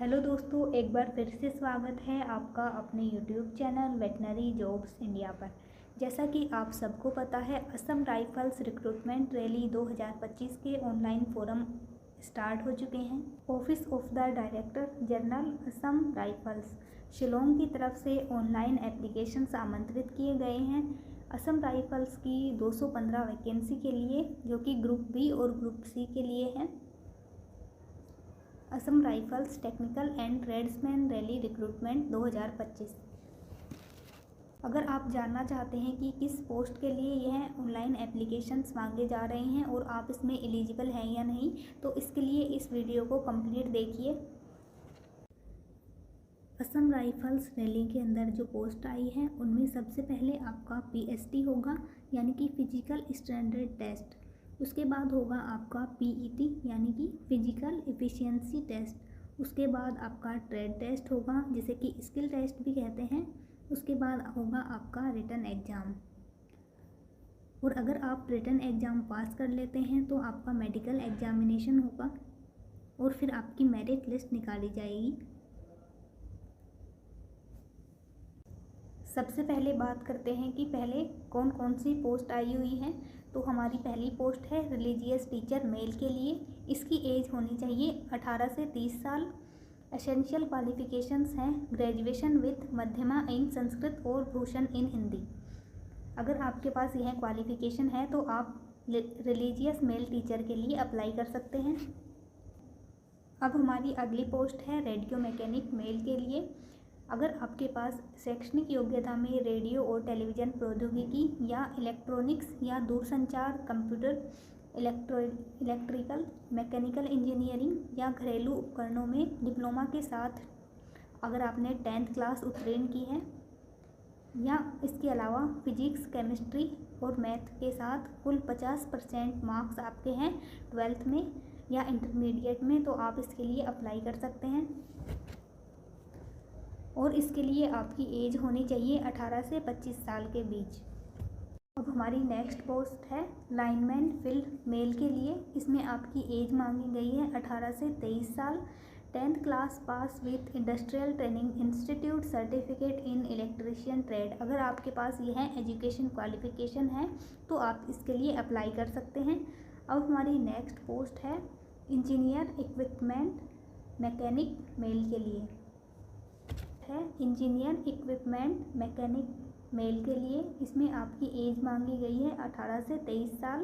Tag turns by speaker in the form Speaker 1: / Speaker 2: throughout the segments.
Speaker 1: Hello दोस्तों, एक बार फिर से स्वागत है आपका अपने YouTube channel veterinary jobs India पर। जैसा कि आप सबको पता है, असम राइफल्स रिक्रूटमेंट रैली 2025 के ऑनलाइन फोरम स्टार्ट हो चुके हैं। Office of the director general Assam rifles Shillong की तरफ से ऑनलाइन एप्लीकेशंस आमंत्रित किए गए हैं असम राइफल्स की 215 वैकेंसी के लिए, जो कि ग्रुप बी और ग्रुप सी के लिए हैं। Assam rifles technical and tradesman rally recruitment 2025। अगर आप जानना चाहते हैं कि किस पोस्ट के लिए यह ऑनलाइन एप्लीकेशंस मांगे जा रहे हैं और आप इसमें एलिजिबल हैं या नहीं, तो इसके लिए इस वीडियो को कंप्लीट देखिए। असम राइफल्स रैली के अंदर जो पोस्ट आई है उनमें सबसे पहले आपका PST होगा, यानी कि फिजिकल स्टैंडर्ड टेस्ट। उसके बाद होगा आपका PET यानी कि फिजिकल एफिशिएंसी टेस्ट। उसके बाद आपका ट्रेड टेस्ट होगा, जिसे कि स्किल टेस्ट भी कहते हैं। उसके बाद होगा आपका रिटन एग्ज़ाम, और अगर आप रिटन एग्ज़ाम पास कर लेते हैं तो आपका मेडिकल एग्जामिनेशन होगा और फिर आपकी मेरिट लिस्ट निकाली जाएगी। सबसे पहले बात करते हैं कि पहले कौन कौन सी पोस्ट आई हुई हैं। तो हमारी पहली पोस्ट है रिलीजियस टीचर मेल के लिए। इसकी एज होनी चाहिए 18 से 30 साल। एसेंशियल क्वालिफ़िकेशंस हैं ग्रेजुएशन विथ मध्यमा इन संस्कृत और भूषण इन हिंदी। अगर आपके पास यह क्वालिफ़िकेशन है तो आप रिलीजियस मेल टीचर के लिए अप्लाई कर सकते हैं। अब हमारी अगली पोस्ट है रेडियो मैकेनिक मेल के लिए। अगर आपके पास शैक्षणिक योग्यता में रेडियो और टेलीविज़न प्रौद्योगिकी या इलेक्ट्रॉनिक्स या दूरसंचार, कंप्यूटर, इलेक्ट्रिकल, मैकेनिकल इंजीनियरिंग या घरेलू उपकरणों में डिप्लोमा के साथ अगर आपने 10th क्लास उत्तीर्ण की है, या इसके अलावा फिजिक्स, केमिस्ट्री और मैथ के साथ कुल 50% मार्क्स आपके हैं 12th में या इंटरमीडिएट में, तो आप इसके लिए अप्लाई कर सकते हैं। और इसके लिए आपकी एज होनी चाहिए 18 से 25 साल के बीच। अब हमारी नेक्स्ट पोस्ट है लाइनमैन फील्ड मेल के लिए। इसमें आपकी एज मांगी गई है 18 से 23 साल। 10th class pass with industrial training institute certificate in electrician trade. अगर आपके पास यह एजुकेशन क्वालिफिकेशन है तो आप इसके लिए अप्लाई कर सकते हैं। अब हमारी नेक्स्ट पोस्ट है इंजीनियर इक्विपमेंट मैकेनिक मेल के लिए है। इंजीनियर इक्विपमेंट मैकेनिक मेल के लिए इसमें आपकी एज मांगी गई है 18 से 23 साल।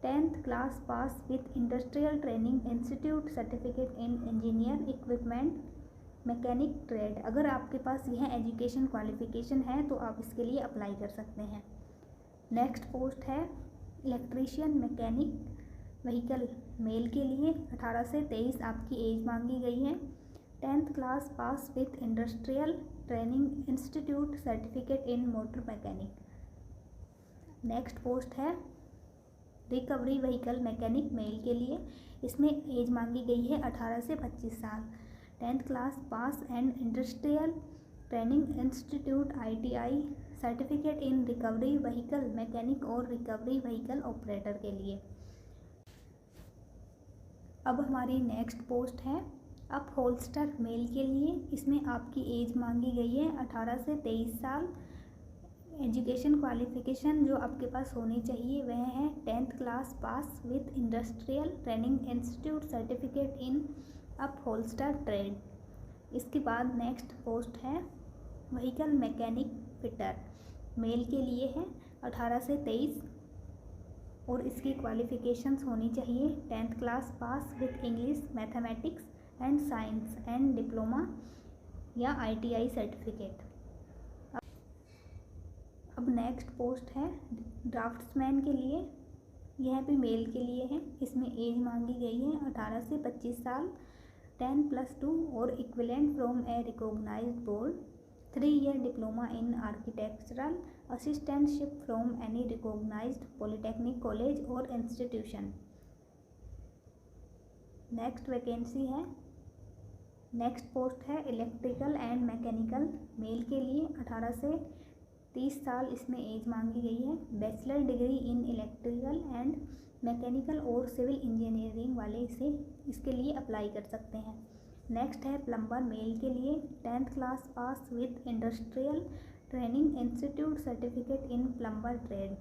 Speaker 1: 10th class pass with industrial training institute certificate in engineer equipment mechanic trade. अगर आपके पास यह एजुकेशन क्वालिफिकेशन है तो आप इसके लिए अप्लाई कर सकते हैं। नेक्स्ट पोस्ट है इलेक्ट्रीशियन मैकेनिक व्हीकल मेल के लिए। 18 से 23 आपकी एज मांगी गई है। 10th class pass with industrial training institute certificate in motor mechanic. Next post है रिकवरी व्हीकल मैकेनिक मेल के लिए। इसमें एज मांगी गई है 18 से 25 साल। 10th class pass and industrial training institute ITI certificate in recovery vehicle mechanic और रिकवरी व्हीकल ऑपरेटर के लिए। अब हमारी नेक्स्ट पोस्ट है अपहोल्स्टर मेल के लिए। इसमें आपकी एज मांगी गई है 18 से 23 साल। एजुकेशन क्वालिफिकेशन जो आपके पास होनी चाहिए वह है 10th class pass with industrial training institute certificate in upholster trade. इसके बाद नेक्स्ट पोस्ट है व्हीकल मैकेनिक फिटर मेल के लिए है 18 से 23, और इसकी क्वालिफिकेशंस होनी चाहिए 10th class pass with English, mathematics and science and diploma या ITI सर्टिफिकेट। अब नेक्स्ट पोस्ट है ड्राफ्ट्समैन के लिए। यह भी मेल के लिए है। इसमें एज मांगी गई है 18 से 25 साल। 10+2 और equivalent from a recognised board. 3 year diploma in architectural assistantship from any recognised polytechnic college और इंस्टीट्यूशन। नेक्स्ट वैकेंसी है, नेक्स्ट पोस्ट है इलेक्ट्रिकल एंड मैकेनिकल मेल के लिए। 18 से 30 साल इसमें एज मांगी गई है। Bachelor degree in electrical and mechanical और सिविल इंजीनियरिंग वाले इसके लिए अप्लाई कर सकते हैं। नेक्स्ट है प्लम्बर मेल के लिए 10th class pass with industrial training institute certificate in plumber trade.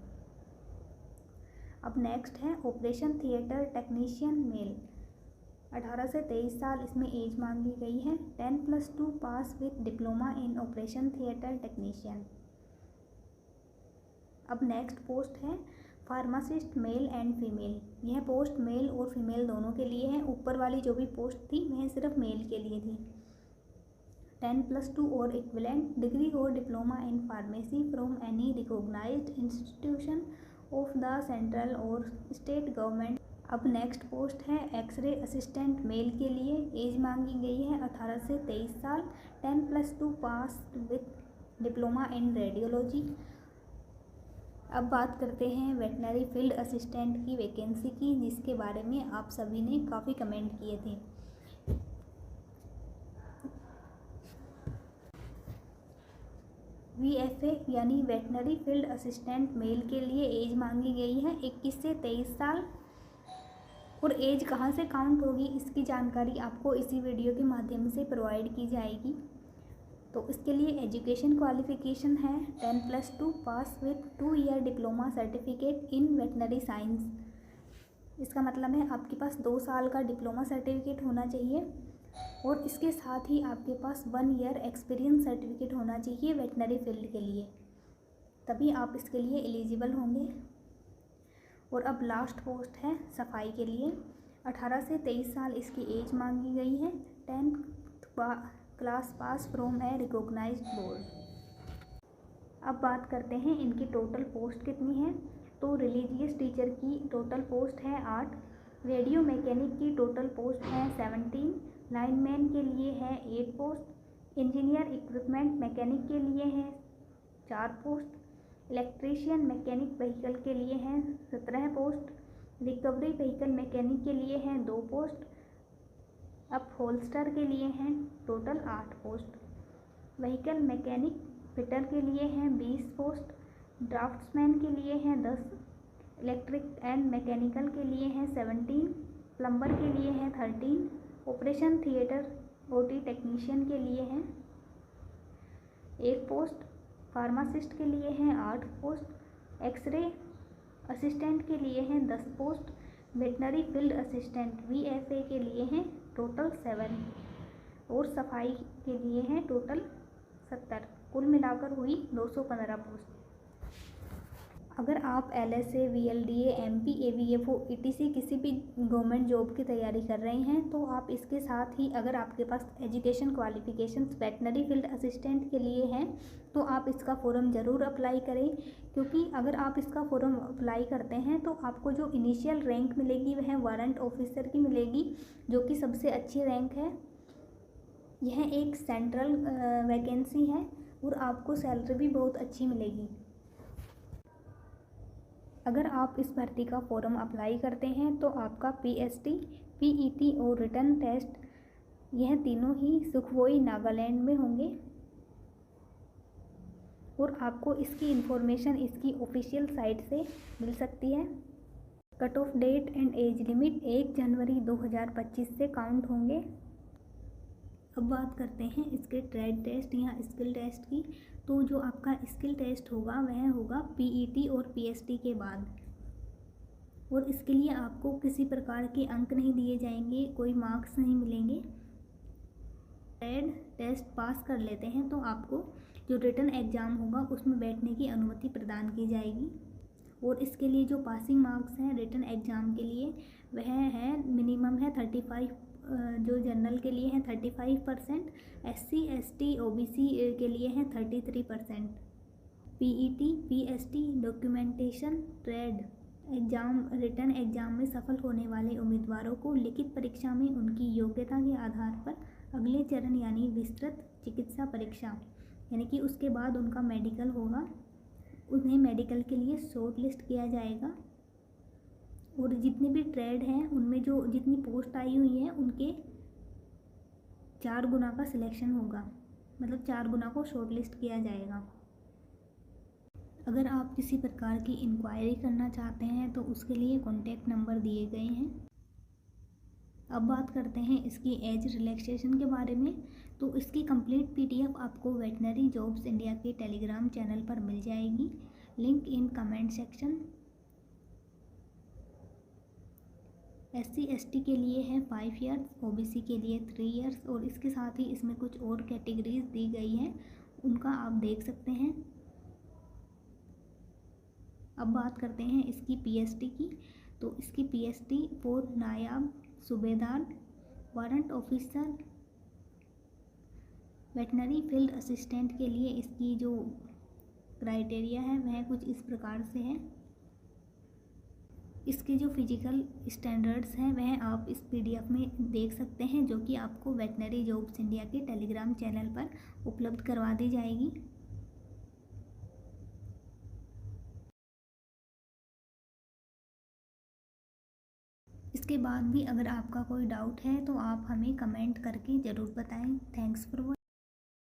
Speaker 1: अब नेक्स्ट है ऑपरेशन थिएटर टेक्नीशियन मेल, 18 से 23 साल इसमें एज मांगी गई है। 10+2 pass with diploma in operation theatre technician. अब नेक्स्ट पोस्ट है फार्मासिस्ट मेल एंड फीमेल। यह पोस्ट मेल और फीमेल दोनों के लिए है। ऊपर वाली जो भी पोस्ट थी वह सिर्फ मेल के लिए थी। 10+2 और इक्विवेलेंट डिग्री और diploma in pharmacy from any recognised institution of the central और स्टेट गवर्नमेंट। अब नेक्स्ट पोस्ट है एक्सरे असिस्टेंट मेल के लिए, एज मांगी गई है 18 से 23 साल। 10+2 pass with diploma in radiology. अब बात करते हैं वेटनरी फील्ड असिस्टेंट की वैकेंसी की, जिसके बारे में आप सभी ने काफ़ी कमेंट किए थे। VFA यानी वेटनरी फील्ड असिस्टेंट मेल के लिए एज मांगी गई है 21 से 23 साल। और एज कहाँ से काउंट होगी इसकी जानकारी आपको इसी वीडियो के माध्यम से प्रोवाइड की जाएगी। तो इसके लिए एजुकेशन क्वालिफिकेशन है 10+2 pass with 2 year diploma certificate in veterinary science. इसका मतलब है आपके पास 2 साल का डिप्लोमा सर्टिफिकेट होना चाहिए और इसके साथ ही आपके पास 1 ईयर एक्सपीरियंस सर्टिफिकेट होना चाहिए वेटनरी फील्ड के लिए, तभी आप इसके लिए एलिजिबल होंगे। और अब लास्ट पोस्ट है सफाई के लिए, 18 से 23 साल इसकी एज मांगी गई है। 10th क्लास पास फ्रॉम है रिकॉग्नाइज्ड बोर्ड। अब बात करते हैं इनकी टोटल पोस्ट कितनी है। तो रिलीजियस टीचर की टोटल पोस्ट है 8, रेडियो मैकेनिक की टोटल पोस्ट है 17, लाइनमैन के लिए है 8 पोस्ट, इंजीनियर इक्विपमेंट मैकेनिक के लिए है 4 पोस्ट, इलेक्ट्रीशियन मैकेनिक व्हीकल के लिए हैं 17 पोस्ट, रिकवरी व्हीकल मैकेनिक के लिए हैं 2 पोस्ट। अब होल्स्टर के लिए हैं total 8 post, vehicle mechanic fitter के लिए हैं 20 पोस्ट, ड्राफ्ट्समैन के लिए हैं 10, इलेक्ट्रिक एंड मैकेनिकल के लिए हैं 17, प्लम्बर के लिए हैं 13, ऑपरेशन थिएटर OT टेक्नीशियन के लिए हैं 1 पोस्ट, फार्मासिस्ट के लिए हैं 8 पोस्ट, एक्सरे असिस्टेंट के लिए हैं 10 post, veterinary field assistant VFA के लिए हैं टोटल 7 और सफाई के लिए हैं टोटल 70। कुल मिलाकर हुई 215 पोस्ट। अगर आप LSA, VLDA, MP, AVFO, ETC किसी भी गवर्नमेंट जॉब की तैयारी कर रहे हैं तो आप इसके साथ ही अगर आपके पास education qualifications veterinary field assistant के लिए हैं तो आप इसका फॉर्म ज़रूर अप्लाई करें, क्योंकि अगर आप इसका फॉर्म अप्लाई करते हैं तो आपको जो इनिशियल रैंक मिलेगी वह वारंट ऑफिसर की मिलेगी, जो कि सबसे अच्छी रैंक है। यह एक सेंट्रल वैकेंसी है और आपको सैलरी भी बहुत अच्छी मिलेगी। अगर आप इस भर्ती का फॉर्म अप्लाई करते हैं तो आपका PST, PET और रिटन टेस्ट यह तीनों ही सुखोई नागालैंड में होंगे और आपको इसकी इन्फॉर्मेशन इसकी ऑफिशियल साइट से मिल सकती है। Cut off date and age limit 1 जनवरी 2025 से काउंट होंगे। अब बात करते हैं इसके ट्रेड टेस्ट या स्किल टेस्ट की। तो जो आपका स्किल टेस्ट होगा वह होगा PET और PST के बाद, और इसके लिए आपको किसी प्रकार के अंक नहीं दिए जाएंगे, कोई मार्क्स नहीं मिलेंगे। ट्रेड टेस्ट पास कर लेते हैं तो आपको जो रिटन एग्ज़ाम होगा उसमें बैठने की अनुमति प्रदान की जाएगी। और इसके लिए जो पासिंग मार्क्स हैं रिटन एग्ज़ाम के लिए वह है मिनिमम है 35, जो जनरल के लिए है 35%, SC, ST, OBC के लिए है 33%। PET, PST documentation trade exam written exam में सफल होने वाले उम्मीदवारों को लिखित परीक्षा में उनकी योग्यता के आधार पर अगले चरण यानी विस्तृत चिकित्सा परीक्षा यानी कि उसके बाद उनका मेडिकल होगा, उन्हें मेडिकल के लिए शॉर्ट लिस्ट किया जाएगा। और जितने भी ट्रेड हैं उनमें जो जितनी पोस्ट आई हुई हैं उनके 4 गुना का सिलेक्शन होगा, मतलब 4 गुना को शॉर्ट लिस्ट किया जाएगा। अगर आप किसी प्रकार की इंक्वायरी करना चाहते हैं तो उसके लिए कॉन्टैक्ट नंबर दिए गए हैं। अब बात करते हैं इसकी एज रिलैक्सेशन के बारे में। तो इसकी कंप्लीट पीडीएफ आपको वेटनरी जॉब्स इंडिया के टेलीग्राम चैनल पर मिल जाएगी, link in comment section. SC/ST के लिए है 5 ईयर्स, OBC के लिए 3 ईयर्स और इसके साथ ही इसमें कुछ और कैटेगरीज दी गई हैं, उनका आप देख सकते हैं। अब बात करते हैं इसकी PST की। तो इसकी PST फॉर नायाब सूबेदार, warrant officer, veterinary field assistant के लिए इसकी जो क्राइटेरिया है वह कुछ इस प्रकार से है। इसके जो फिजिकल स्टैंडर्ड्स हैं वह आप इस PDF में देख सकते हैं, जो कि आपको वेटनरी जॉब्स इंडिया के टेलीग्राम चैनल पर उपलब्ध करवा दी जाएगी। इसके बाद भी अगर आपका कोई डाउट है तो आप हमें कमेंट करके ज़रूर बताएं। Thanks for watching.